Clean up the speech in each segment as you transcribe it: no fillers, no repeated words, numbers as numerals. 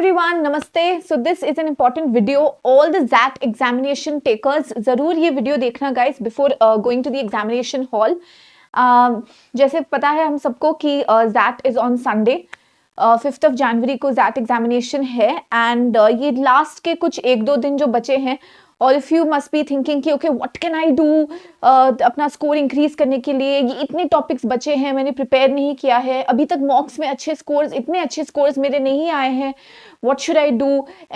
everyone, namaste. So this is an important video. All the ZAT examination takers, जरूर ये video देखना guys before going to the examination hall. जैसे पता है हम सबको कि ZAT is on Sunday. 5th of January को ZAT examination है and ये last के कुछ एक दो दिन जो बचे हैं, all of you must be thinking कि okay what can I do अपना स्कोर इंक्रीज करने के लिए. ये इतने टॉपिक्स बचे हैं, मैंने प्रिपेयर नहीं किया है, अभी तक मॉक्स में इतने अच्छे स्कोर्स मेरे नहीं आए हैं. what should I do,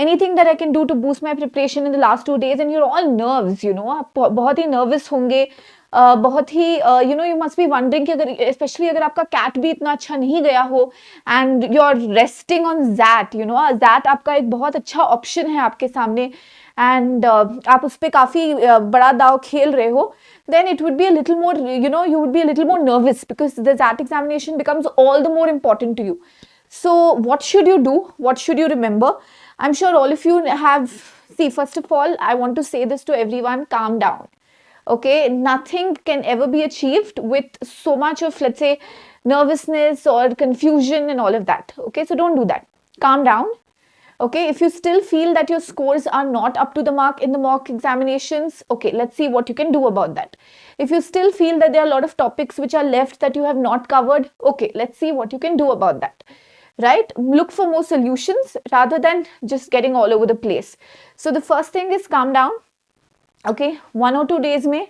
anything that I can do to boost my preparation in the last 2 days. and you're all nerves, you know, आप बहुत ही नर्वस होंगे. बहुत ही यू मस्ट बी वंडरिंग कि अगर स्पेशली अगर आपका कैट भी इतना अच्छा नहीं गया हो and you are resting on that, you know that आपका एक बहुत अच्छा ऑप्शन है आपके सामने एंड आप उस पर काफ़ी बड़ा दाव खेल रहे हो, then it would be a little more, you would be a little more nervous because the ZAT examination becomes all the more important to you. So what should you do? What should you remember? I'm sure all of you have, see, first of all, I want to say this to everyone, calm down. Okay, nothing can ever be achieved with so much of, let's say, nervousness or confusion and all of that. Okay, so don't do that. Calm down. Okay, if you still feel that your scores are not up to the mark in the mock examinations, okay, let's see what you can do about that. If you still feel that there are a lot of topics which are left that you have not covered, okay, let's see what you can do about that. Right? Look for more solutions rather than just getting all over the place. So the first thing is calm down. Okay, 1 or 2 days में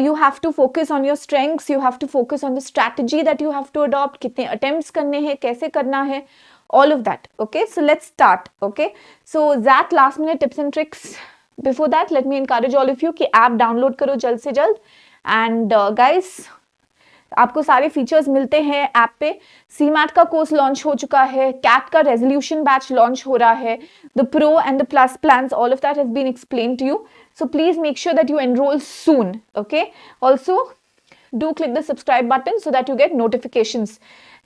you have to focus on your strengths, you have to focus on the strategy that you have to adopt, कितने attempts करने हैं, कैसे करना है, all of that. Okay, so let's start. Okay, so that last minute tips and tricks. Before that, let me encourage all of you कि app download करो जल्द से जल्द. And guys, आपको सारे फीचर्स मिलते हैं ऐप पे. CMAT का कोर्स लॉन्च हो चुका है, कैट का रेजोल्यूशन बैच लॉन्च हो रहा है, the pro and the plus plans, all of that has been explain to you. So please make sure that you enroll soon. Okay, also do click the subscribe button so that you get notifications.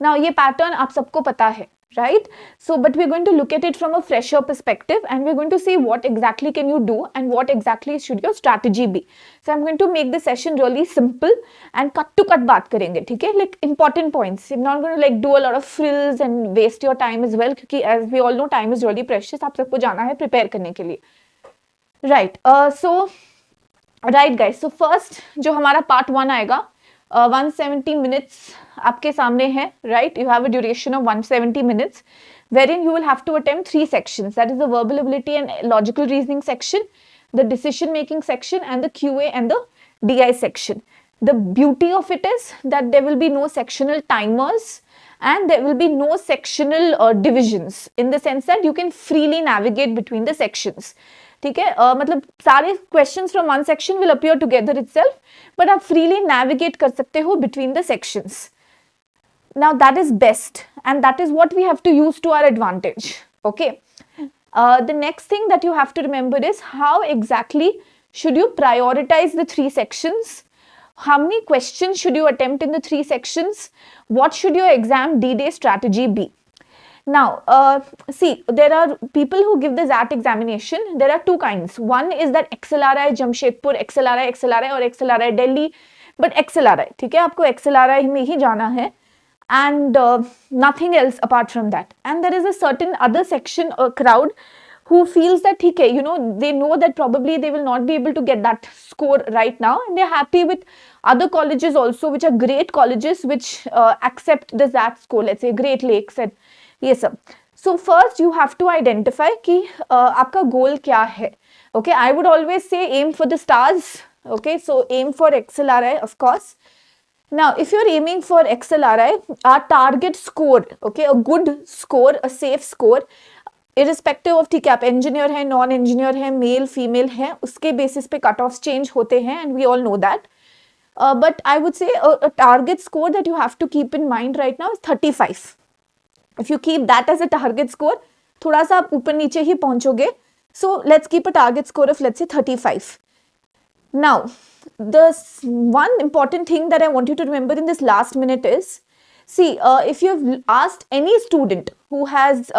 Now ये pattern आप सबको पता है, right? So but we're going to look at it from a fresher perspective and we're going to see what exactly can you do and what exactly should your strategy be. So I'm going to make the session really simple and cut to cut बात करेंगे, ठीक है? Like important points. I'm not going to like do a lot of frills and waste your time as well क्योंकि as we all know time is really precious. आप सबको जाना है prepare करने के लिए. Right, right guys, so first जो हमारा part 1 आएगा 170 minutes आपके सामने है, right? You have a duration of 170 minutes wherein you will have to attempt 3 sections, that is the verbal ability and logical reasoning section, the decision making section and the QA and the DI section. The beauty of it is that there will be no sectional timers and there will be no sectional divisions in the sense that you can freely navigate between the sections. ठीक है, मतलब सारे questions from one section will appear together itself, but आप freely navigate कर सकते हो between the sections. Now that is best and that is what we have to use to our advantage. Okay, the next thing that you have to remember is how exactly should you prioritise the 3 sections. How many questions should you attempt in the 3 sections? What should your exam D-Day strategy be? Now, see, there are people who give the ZAT examination. There are 2 kinds. One is that XLRI Jamshedpur, XLRI और XLRI Delhi, but XLRI, ठीक है, आपको XLRI में ही जाना है and nothing else apart from that. And there is a certain other section or crowd who feels that ठीक है, you know, they know that probably they will not be able to get that score right now and they're happy with other colleges also which are great colleges which accept the ZAT score, let's say Great Lakes and ये सब. So first you have to identify कि आपका goal क्या है. Okay, I would always say aim for the stars. Okay, so aim for XLRI of course. Now if you are aiming for XLRI, our target score, okay, a good score, a safe score, irrespective of, ठीक है, आप engineer है, non engineer है, male female है, उसके basis पे cut off change होते हैं and we all know that. But I would say a target score that you have to keep in mind right now is 35. If you keep that as a target score, थोड़ा सा आप ऊपर नीचे ही पहुंचोगे. So let's keep a target score of, let's say, 35. Now, the one important thing that I want you to remember in this last minute is, see, if you've asked any student who has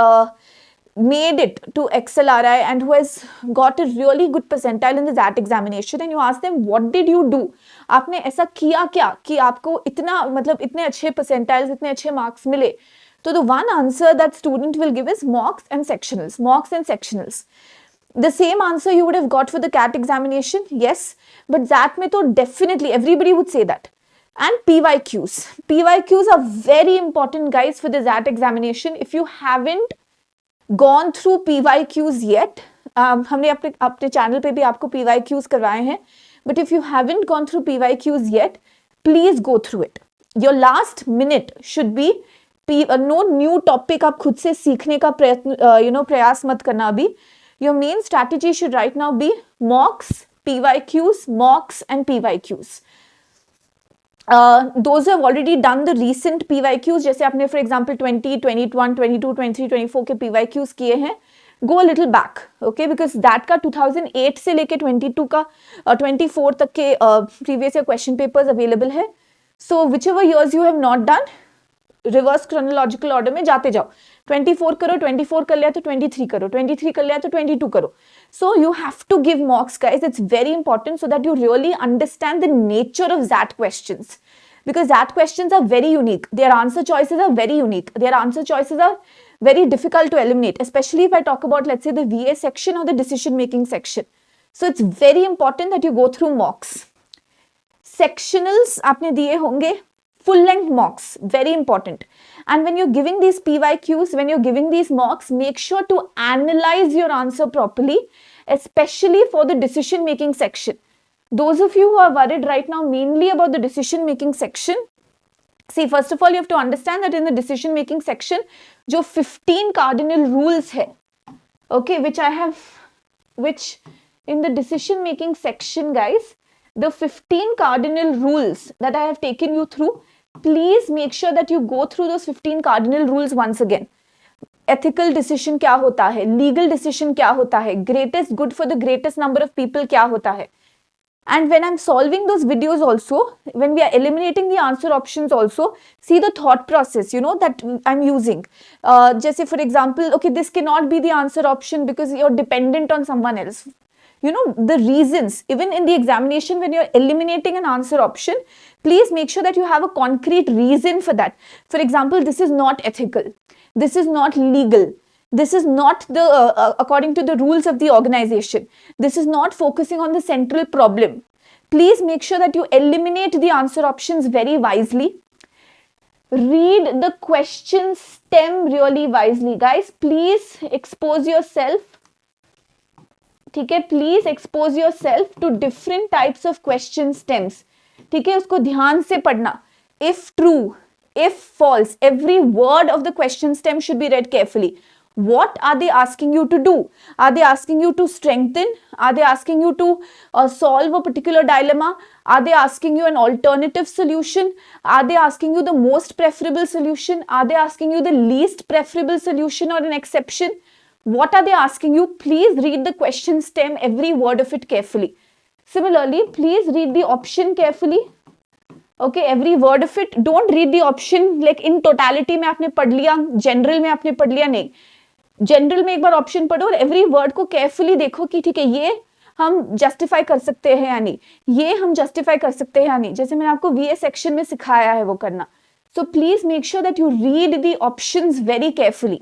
made it to XLRI and who has got a really good percentile in the ZAT examination and you ask them what did you do, आपने ऐसा किया क्या कि आपको इतना, मतलब इतने अच्छे percentiles, इतने अच्छे marks मिले. तो the one answer that student will give is mocks and sectionals. The same answer you would have got for the CAT examination, yes, but that में तो definitely everybody would say that. And PYQs are very important, guys, for the ZAT examination. If you haven't gone through PYQs yet, हमने अपने channel पे भी आपको PYQs करवाए हैं, but if you haven't gone through PYQs yet, please go through it. Your last minute should be no new topic आप खुद से सीखने का प्रयास मत करना अभी. Your main strategy should right now be mocks, PYQs, and PYQs. Those who have already done the recent PYQs, जैसे आपने for example 20, 21, 22, 23, 24 के PYQs किए हैं, go a little back, okay, because that का 2008 से लेके 22 का 24 तक के previous year question papers available है. So whichever years you have not done, reverse chronological order में जाते जाओ. 24 करो, 24 कर लिया तो 23 करो, 23 कर लिया तो 22 करो. So you have to give mocks, guys. It's very important so that you really understand the nature of ZAT questions, because ZAT questions are very unique. Their answer choices are very unique. Their answer choices are very difficult to eliminate, especially if I talk about, let's say, the VA section or the decision making section. So it's very important that you go through mocks. Sectionals आपने दिए होंगे, full length mocks, very important. And when you're giving these PYQs, when you're giving these mocks, make sure to analyze your answer properly, especially for the decision making section. Those of you who are worried right now mainly about the decision making section, see, first of all, you have to understand that in the decision making section, जो 15 cardinal rules है, okay, which in the decision making section, guys, the 15 cardinal rules that I have taken you through, please make sure that you go through those 15 cardinal rules once again. Ethical decision क्या होता है, legal decision क्या होता है, greatest good for the greatest number of people क्या होता है. And when I'm solving those videos also, when we are eliminating the answer options also, see the thought process, that I'm using. Just for example, okay, this cannot be the answer option because you're dependent on someone else. The reasons, even in the examination, when you're eliminating an answer option, please make sure that you have a concrete reason for that. For example, this is not ethical. This is not legal. This is not according to the rules of the organization. This is not focusing on the central problem. Please make sure that you eliminate the answer options very wisely. Read the question stem really wisely. Guys, please expose yourself. ठीक है, please expose yourself to different types of question stems. ठीक है, उसको ध्यान से पढ़ना. If true, if false, every word of the question stem should be read carefully. What are they asking you to do? Are they asking you to strengthen? Are they asking you to solve a particular dilemma? Are they asking you an alternative solution? Are they asking you the most preferable solution? Are they asking you the least preferable solution or an exception? What are they asking you? Please read the question stem, every word of it carefully. Similarly, please read the option carefully. Okay, every word of it. Don't read the option like in totality में आपने पढ़ लिया, general में आपने पढ़ लिया, नहीं. General में एक बार ऑप्शन पढ़ो और एवरी वर्ड को केयरफुली देखो कि ठीक है, ये हम जस्टिफाई कर सकते हैं या नहीं, ये हम जस्टिफाई कर सकते हैं या नहीं, जैसे मैंने आपको वीए सेक्शन में सिखाया है वो करना. So please make sure that you read the options very carefully.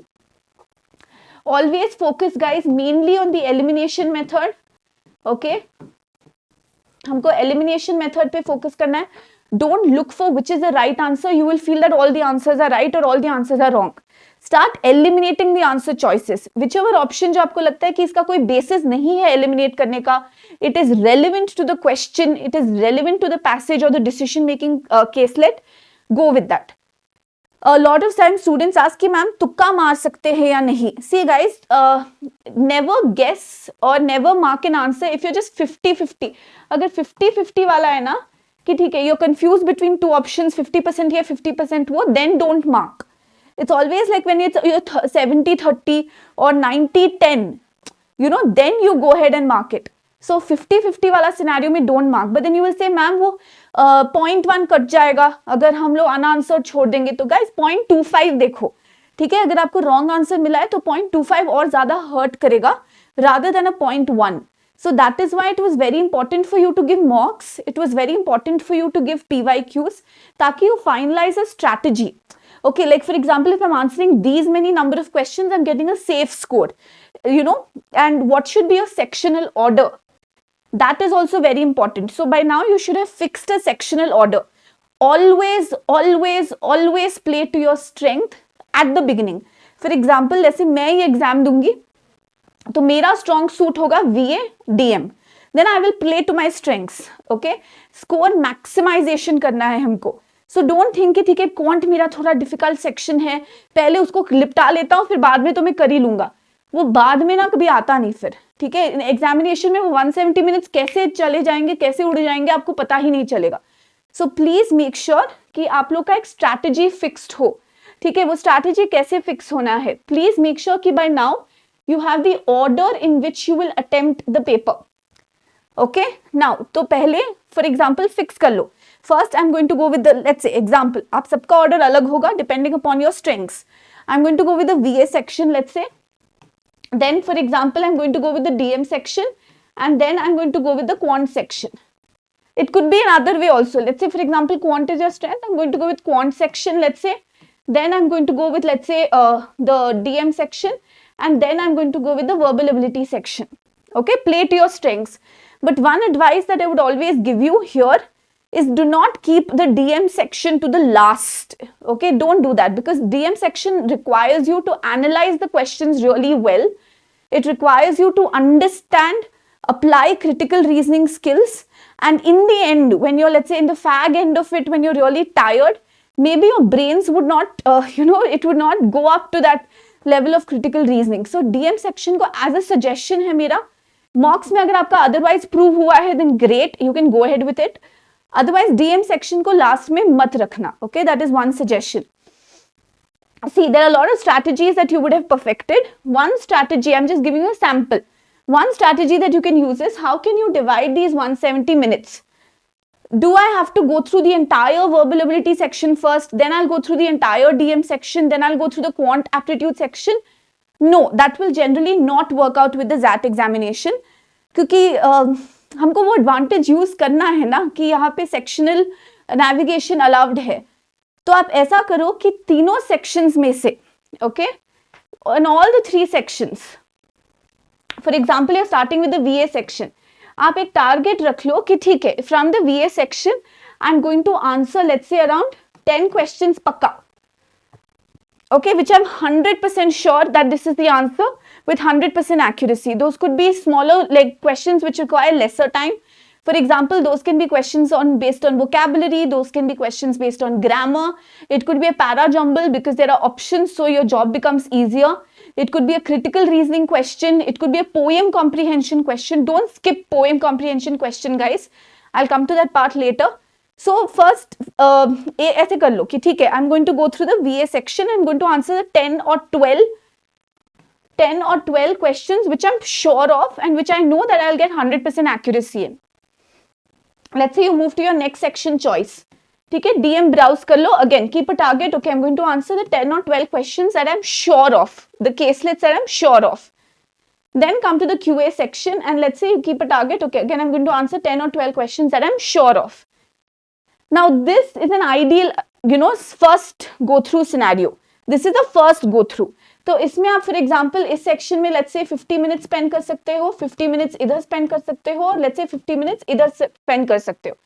Always focus guys mainly on the elimination method. Okay, हमको एलिमिनेशन मेथड पे फोकस करना है. Don't look for which is the right answer. You will feel that all the answers are right और all the answers are wrong. Start eliminating the answer choices. Whichever option जो आपको लगता है कि इसका कोई basis नहीं है eliminate करने का, it is relevant to the question, it is relevant to the passage or the decision making caselet, go with that. A lot of times students ask कि मैम तुक्का मार सकते हैं या नहीं. See guys, never guess or never mark an answer if you're just 50-50. अगर 50-50 वाला है ना कि ठीक है, you're confused between two options, 50% here, 50% वो, then don't mark. It's always like when it's 70-30 or 90-10, then you go ahead and mark it. So 50-50 वाला scenario में don't mark. But then you will say, ma'am वो 0.1 cut जाएगा अगर हम लोग unanswered छोड़ देंगे. तो guys 0.25 देखो, ठीक है, अगर आपको रॉन्ग आंसर मिला है तो 0.25 और ज्यादा हर्ट करेगा rather than a 0.1. So that is why it was very important for you to give mocks. It was very important for you to give PYQs ताकि you finalize a strategy. Okay, like for example, if I'm answering these many number of questions, I'm getting a safe score, and what should be your sectional order? That is also very important. So by now you should have fixed a sectional order. Always, always, always play to your strength at the beginning. For example, जैसे मैं ये exam दूंगी तो मेरा strong suit होगा VA DM, then I will play to my strengths. Okay, score maximisation करना है हमको. सो डोंट थिंक कि ठीक है क्वांट मेरा थोड़ा डिफिकल्ट सेक्शन है, पहले उसको लिपटा लेता हूँ फिर बाद में तो मैं कर ही लूंगा. वो बाद में ना कभी आता नहीं फिर. ठीक है, एग्जामिनेशन में वो 170 मिनट्स कैसे चले जाएंगे, कैसे उड़ जाएंगे, आपको पता ही नहीं चलेगा. सो प्लीज मेक श्योर कि आप लोग का एक स्ट्रैटेजी फिक्स्ड हो. ठीक है, वो स्ट्रैटेजी कैसे फिक्स होना है, प्लीज मेक श्योर कि by now you have the order in which you will attempt the paper. Okay, now तो पहले for example fix कर लो. First I'm going to go with the, let's say example, आप सबका order अलग होगा depending upon your strengths. I'm going to go with the VA section, let's say. Then for example I'm going to go with the DM section, and then I'm going to go with the quant section. It could be another way also. Let's say for example quant is your strength, I'm going to go with quant section, let's say. Then I'm going to go with, let's say, the DM section, and then I'm going to go with the verbal ability section. Okay, play to your strengths. But one advice that I would always give you here is do not keep the DM section to the last. Okay, don't do that, because DM section requires you to analyze the questions really well. It requires you to understand, apply critical reasoning skills, and in the end, when you're, let's say, in the fag end of it, when you're really tired, maybe your brains would not, it would not go up to that level of critical reasoning. So DM section को as a suggestion है मेरा. Mocks में अगर आपका otherwise prove हुआ है, then great, you can go ahead with it. Otherwise DM section को last में मत रखना. Okay, that is one suggestion. See, there are a lot of strategies that you would have perfected. One strategy, I'm just giving you a sample. One strategy that you can use is, how can you divide these 170 minutes? Do I have to go through the entire verbal ability section first, then I'll go through the entire DM section, then I'll go through the quant aptitude section? No, that will generally not work out with the ZAT examination, क्योंकि हमको वो advantage use करना है ना कि यहाँ पे sectional navigation allowed है. तो आप ऐसा करो कि तीनों sections में से, okay, in all the three sections, for example, you're starting with the VA section. आप एक टारगेट रख लो कि ठीक है, from the VA section I am going to answer let's say around 10 questions पक्का. Okay, which I'm 100% sure that this is the answer with 100% accuracy. Those could be smaller like questions which require lesser time. For example, those can be questions based on vocabulary, those can be questions based on grammar. It could be a para jumble because there are options, so your job becomes easier. It could be a critical reasoning question. It could be a poem comprehension question. Don't skip poem comprehension question, guys. I'll come to that part later. So first, ऐसे कर लो कि ठीक है, I'm going to go through the VA section. I'm going to answer the 10 or 12 questions which I'm sure of and which I know that I'll get 100% accuracy in. Let's say you move to your next section choice. ठीक है, DM browse कर लो. Again, keep a target. Okay, I'm going to answer the 10 or 12 questions that I'm sure of. The caselets that I'm sure of. Then come to the QA section and let's say you keep a target. Okay, again, I'm going to answer 10 or 12 questions that I'm sure of. Now, this is an ideal, first go through scenario. This is the first go through. तो इसमें आप for example इस section में let's say 50 minutes spend कर सकते हो, 50 minutes इधर spend कर सकते हो, और लेट्स से 50 मिनट्स इधर स्पेंड कर सकते हो.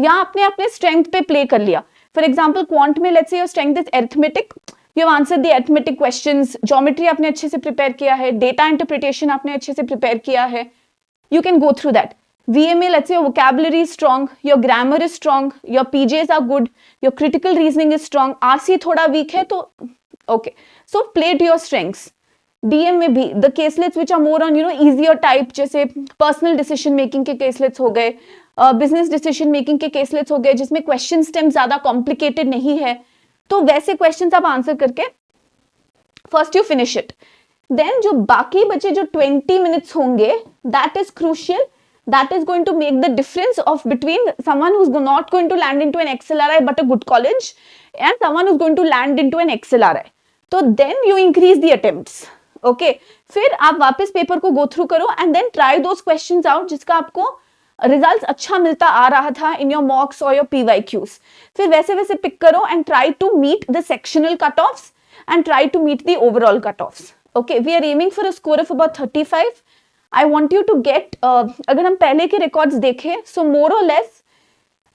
यहाँ आपने अपने स्ट्रेंथ पे प्ले कर लिया. फॉर एग्जाम्पल क्वांट में let's say your strength is arithmetic, you have answered the arithmetic questions, geometry आपने अच्छे से प्रिपेयर किया है, डेटा इंटरप्रिटेशन आपने अच्छे से प्रिपेयर किया है, you can go through that. VA में let's say your vocabulary is strong, your grammar is strong, your PJs are good, your critical reasoning is strong, RC थोड़ा weak है तो okay. So play to your strengths. DM में भी the caselets which are more on easier type, जैसे personal decision making के caselets हो गए, business decision making के caselets हो गए जिसमें question stem ज़्यादा complicated नहीं है, तो वैसे questions आप answer करके first you finish it. Then जो बाकी बचे जो 20 minutes होंगे, that is crucial. That is going to make the difference of between someone who's not going to land into an XLRI but a good college and someone who's going to land into an XLRI. So then you increase the attempts. Okay. फिर आप वापस paper को go through करो and then try those questions out जिसका आपको result अच्छा मिलता आ रहा था इन योर मॉक्स और योर PYQs, फिर वैसे वैसे पिक करो and try to meet the sectional cut offs and try to meet the overall cut offs. Okay, we are aiming for a score of about 35. I want you to get, अगर हम पहले के records देखें, सो मोर और less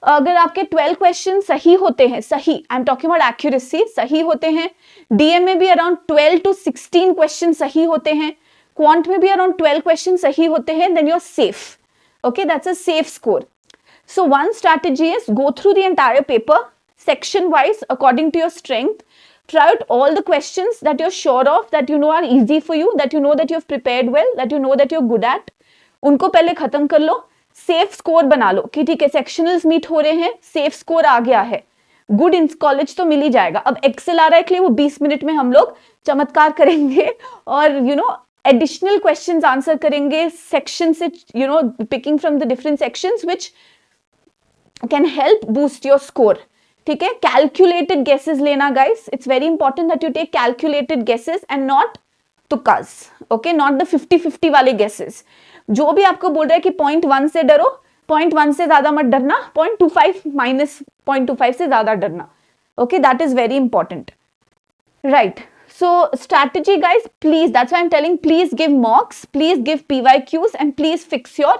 अगर आपके 12 question सही होते हैं, सही, I am talking about accuracy, सही होते हैं, डीएम में भी अराउंड 12 to 16 क्वेश्चन सही होते हैं, क्वांट में भी अराउंड 12 क्वेश्चन सही होते हैं, then you are safe. Okay, that's a safe score. So one strategy is go through the entire paper section wise according to your strength. Try out all the questions that you're sure of, that you know are easy for you, that you know that you've prepared well, that you know that you're good at. उनको पहले खत्म कर लो, safe score बना लो कि ठीक है सेक्शनल्स meet हो रहे हैं, सेफ स्कोर आ गया है, गुड इन कॉलेज तो मिल ही जाएगा. अब एक्सेल आ रहा है कि वो 20 मिनट में हम लोग चमत्कार करेंगे और you know additional questions answer करेंगे सेक्शन से, you know picking from the different sections which can help boost your score. ठीक है, कैलकुलेटेड गेसेस लेना guys, it's very important that you take calculated guesses and not तुक्कास. Okay, not the 50-50 वाले guesses. जो भी आपको बोल रहा है कि 0.1 से डरो, 0.1 से ज्यादा मत डरना, 0.25 माइनस 0.25 से ज्यादा डरना. Okay, that is very important, right. So strategy guys, please, that's why I'm telling, please give mocks, please give PYQs and please fix your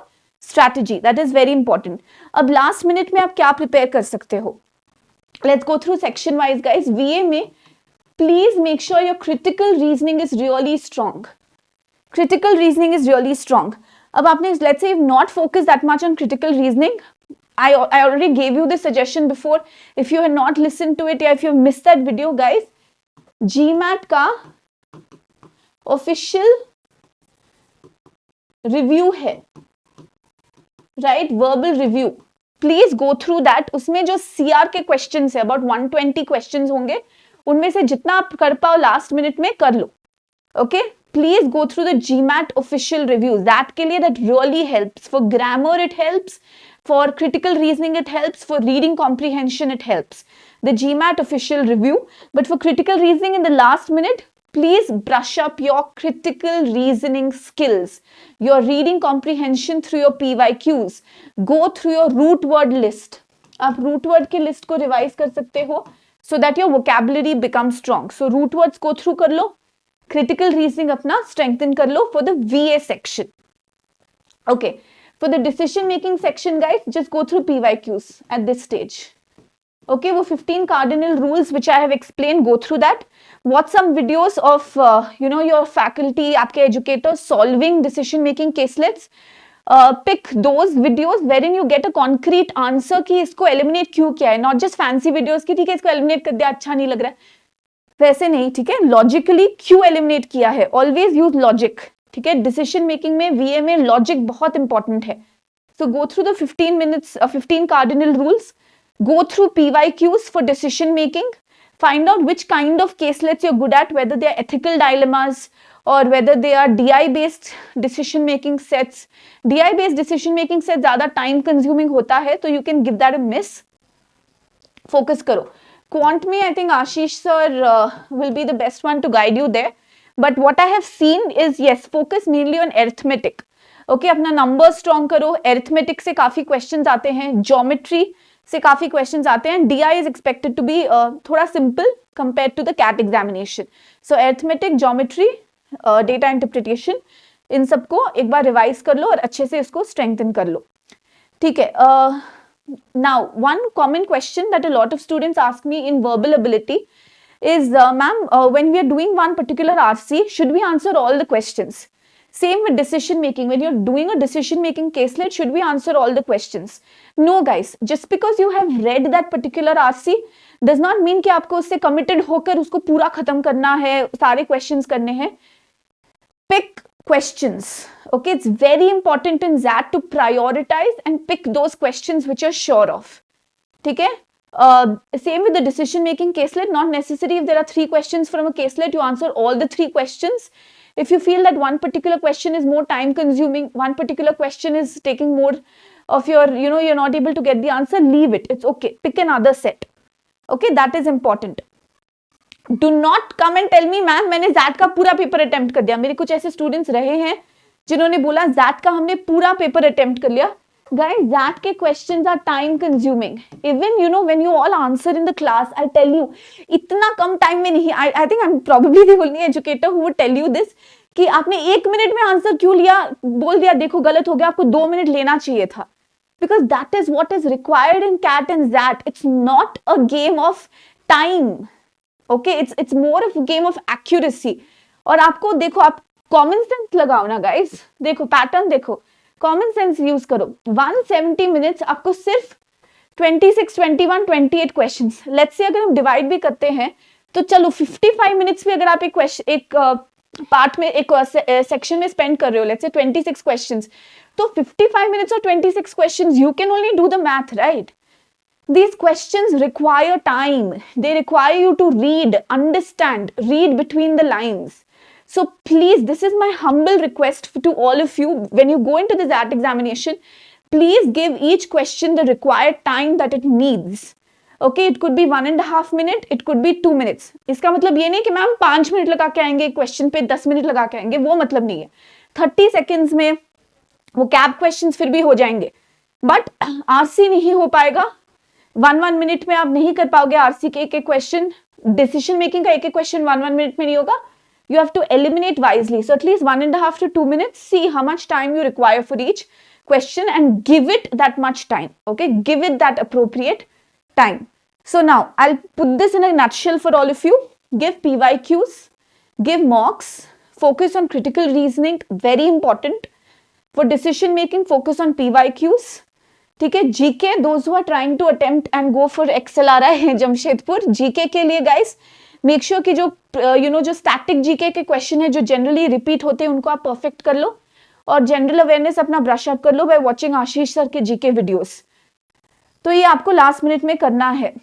strategy. That is very important. अब last minute में आप क्या prepare कर सकते हो? Let's go through section wise guys. VA में please make sure your critical reasoning is really strong. Critical reasoning is really strong. अब आपने let's say not focus that much on critical reasoning. I already gave you this suggestion before. If you have not listened to it, or if you have missed that video guys, GMAT का official review है, right, verbal review. Please go through that. उसमें जो CR के questions है about 120 questions होंगे, उनमें से जितना आप कर पाओ लास्ट मिनट में कर लो. Okay, please go through the GMAT official reviews. That के लिए that really helps. For grammar it helps, for critical reasoning it helps, for reading comprehension it helps, the GMAT official review. But for critical reasoning in the last minute, please brush up your critical reasoning skills, your reading comprehension through your PYQs. Go through your root word list. आप root word के list को revise कर सकते हो so that your vocabulary becomes strong. So root words go through कर लो, critical reasoning अपना strengthen कर लो for the VA section. Okay. For the decision making section guys, just go through PYQs at this stage. Okay, वो 15 cardinal rules which I have explained, go through that. Watch some videos of you know your faculty, आपके educators solving decision making caselets. Pick those videos wherein you get a concrete answer कि इसको eliminate क्यों किया है, not just fancy videos कि ठीक है इसको eliminate कर दिया अच्छा नहीं लग रहा है, वैसे नहीं. ठीक है, logically क्यों eliminate किया है, always use logic. ठीक है, डिसीजन मेकिंग में VA में लॉजिक बहुत इंपॉर्टेंट है. So go through the 15 cardinal rules, go through PYQs for decision making, find out which kind of caselets you are good at, whether they are ethical dilemmas और whether they are DI based decision making sets. DI based decision making set ज्यादा time consuming होता है, तो you can give that a miss. Focus करो. Quant में I think Ashish sir will be the best one to guide you there. But what I have seen is yes, focus mainly on arithmetic. Okay, अपना number strong करो. arithmetic से काफी questions आते हैं, geometry से काफी क्वेश्चंस आते हैं. DI is expected to be थोड़ा simple compared to the CAT examination. So arithmetic, geometry, data interpretation, इन सबको एक बार रिवाइज कर लो और अच्छे से इसको स्ट्रेंथन कर लो. ठीक है. Now one common question that a lot of students ask me in verbal ability is ma'am, when we are doing one particular RC, should we answer all the questions? Same with decision making. When you're doing a decision making caselet, should we answer all the questions? No guys, just because you have read that particular RC does not mean कि आपको उससे committed होकर उसको पूरा खत्म करना है, सारे questions करने हैं. Pick questions. Okay, it's very important in that to prioritize and pick those questions which you're sure of. ठीक है. Same with the decision making caselet. Not necessary if there are 3 questions from a caselet, you answer all the 3 questions. If you feel that one particular question is more time consuming, one particular question is taking more of your, you know, you're not able to get the answer, leave it. It's okay. Pick another set. Okay, that is important. Do not come and tell me, ma'am मैंने ZAT का पूरा paper attempt कर दिया. मेरे कुछ ऐसे students रहे हैं जिन्होंने बोला ZAT का हमने पूरा पेपर अटेम्प्ट कर लिया. Guys, that के questions are time consuming. Even you know when you all answer in the class, I tell you, इतना कम time में नहीं. I think I'm probably the only educator who would tell you this कि आपने 1 minute में answer क्यों लिया, बोल दिया देखो गलत हो गया, आपको 2 मिनट लेना चाहिए था. Because that is what is required in CAT and XAT. It's not a game of time. Okay, it's more of a game of accuracy. और आपको देखो, आप कॉमन सेंस लगाओ ना गाइस, देखो पैटर्न देखो, कॉमन सेंस यूज करो. 170 minutes आपको सिर्फ 26, 21, 28 क्वेश्चंस. लेट्स से अगर हम डिवाइड भी करते हैं तो चलो 55 मिनट्स भी अगर आप एक पार्ट में एक सेक्शन में स्पेंड कर रहे हो, लेट्स से 26 क्वेश्चंस, तो 55 मिनट्स और 26 questions, you can only do the math, right? These questions require time. They require you to read, understand, read between the lines. So please, this is my humble request to all of you. When you go into the XAT examination, please give each question the required time that it needs. Okay, it could be 1.5 minutes, it could be 2 minutes. इसका मतलब ये नहीं कि ma'am 5 minute लगा के आएंगे question पे, 10 minute लगा के आएंगे, वो मतलब नहीं है. 30 सेकेंड्स में वो कैप क्वेश्चंस फिर भी हो जाएंगे, बट आरसी नहीं हो पाएगा. 1 मिनट में आप नहीं कर पाओगे आरसी के एक क्वेश्चन. डिसीजन मेकिंग का एक क्वेश्चन 1 मिनट में नहीं होगा. You have to eliminate wisely. So at least 1.5 to 2 minutes. See how much time you require for each question and give it that much time. Okay, give it that appropriate time. So now I'll put this in a nutshell for all of you. Give PYQs, give mocks, focus on critical reasoning, very important. For decision making, focus on PYQs. ठीक है. GK, those who are trying to attempt and go for XLRI Jamshedpur, GK के लिए guys make sure कि जो जो static GK के question है जो जनरली रिपीट होते हैं उनको आप परफेक्ट कर लो, और जनरल अवेयरनेस अपना ब्रश अप कर लो बाय वाचिंग आशीष सर के जीके वीडियोस. तो ये आपको लास्ट मिनट में करना है.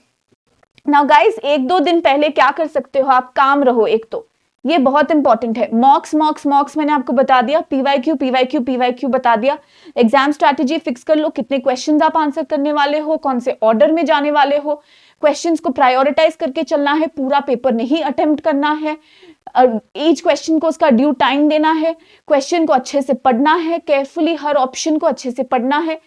नाउ गाइस, 1-2 दिन पहले क्या कर सकते हो आप, काम रहो. एक तो ये बहुत इंपॉर्टेंट है. मॉक्स मैंने आपको बता दिया. पीवाईक्यू बता दिया. एग्जाम स्ट्रैटेजी फिक्स कर लो, कितने क्वेश्चंस आप आंसर करने वाले हो, कौन से ऑर्डर में जाने वाले हो. क्वेश्चंस को प्रायोरिटाइज करके चलना है, पूरा पेपर नहीं अटेम्प्ट करना है. ईच क्वेश्चन को उसका ड्यू टाइम देना है. क्वेश्चन को अच्छे से पढ़ना है, केयरफुली हर ऑप्शन को अच्छे से पढ़ना है.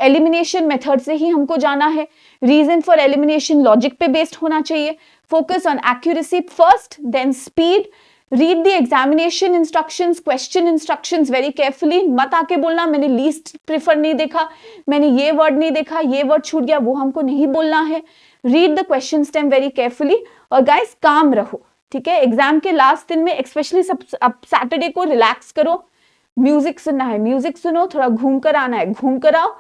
एलिमिनेशन मेथड से ही हमको जाना है. रीजन फॉर एलिमिनेशन लॉजिक पे बेस्ड होना चाहिए. Focus on accuracy first, then speed. Read the examination instructions, question instructions very carefully. मत आके बोलना मैंने लीस्ट प्रेफर नहीं देखा, मैंने ये वर्ड नहीं देखा, ये वर्ड छूट गया, वो हमको नहीं बोलना है. Read the question stem very carefully. और गाइस काम रहो, ठीक है. एग्जाम के लास्ट दिन में स्पेशली अब सैटरडे को रिलैक्स करो. म्यूजिक सुनना है, म्यूजिक सुनो. थोड़ा घूम कर आना है, घूम कर आओ.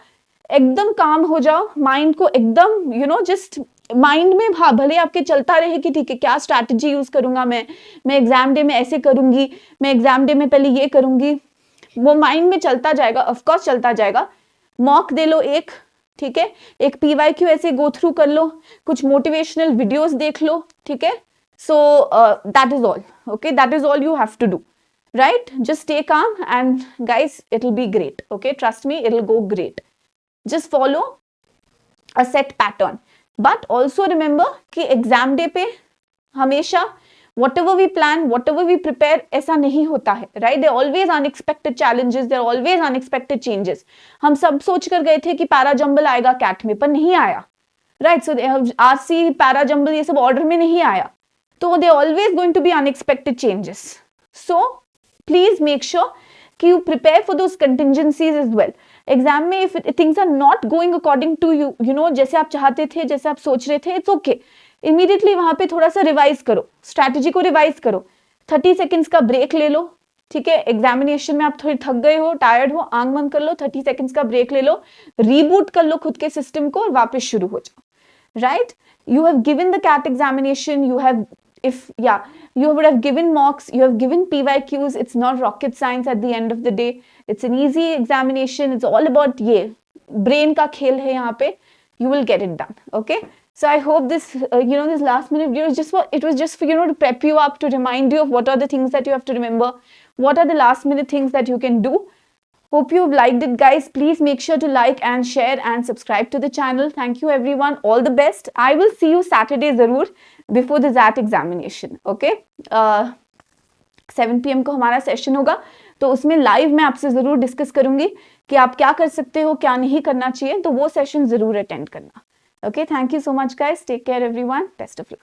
एकदम काम हो जाओ. माइंड को एकदम जस्ट माइंड में भले आपके चलता रहे कि ठीक है क्या स्ट्रैटेजी यूज करूंगा मैं एग्जाम डे में ऐसे करूंगी, मैं एग्जाम डे में पहले ये करूंगी, वो माइंड में चलता जाएगा. ऑफकोर्स चलता जाएगा. मॉक दे लो एक, ठीक है. एक पीवाईक्यू ऐसे गो थ्रू कर लो, कुछ मोटिवेशनल वीडियोस देख लो, ठीक है. So that is all. Okay, that is all you have to do, right? Just stay calm and guys, it'll be great. Okay, trust me, it'll go great. Just follow a set pattern, but also remember कि exam day पे हमेशा whatever we plan, whatever we prepare, ऐसा नहीं होता है, right? There are always unexpected challenges, there are always unexpected changes. हम सब सोच कर गए थे कि पैरा जंबल आएगा कैट में, पर नहीं आया, right? So RC para jumble ये सब ऑर्डर में नहीं आया, तो they are always going to be unexpected changes. So please make sure कि you prepare for those contingencies as well. Exam में if things are not going according to you जैसे आप चाहते थे, जैसे आप सोच रहे थे, it's okay. इमीडिएटली वहां पे थोड़ा सा रिवाइज करो, स्ट्रैटेजी को रिवाइज करो. 30 सेकेंड्स का ब्रेक ले लो, ठीक है. एग्जामिनेशन में आप थोड़ी थक गए हो, टायर्ड हो, आंख बंद कर लो, 30 सेकेंड्स का ब्रेक ले लो, रीबूट कर लो खुद के सिस्टम को और वापस शुरू हो जाओ, right? You have given the CAT examination, you would have given mocks, you have given PYQs. It's not rocket science at the end of the day. It's an easy examination. It's all about brain ka khel hai yahan pe. You will get it done. Okay. So I hope this, this last minute video is just for, to prep you up, to remind you of what are the things that you have to remember. What are the last minute things that you can do. Hope you've liked it, guys. Please make sure to like and share and subscribe to the channel. Thank you, everyone. All the best. I will see you Saturday, zarur, before the XAT examination. Okay? 7 PM को हमारा session होगा, तो उसमें live मैं आपसे जरूर discuss करूंगी कि आप क्या कर सकते हो, क्या नहीं करना चाहिए, तो वो सेशन जरूर अटेंड करना। Okay, thank you so much guys, take care everyone, best of luck.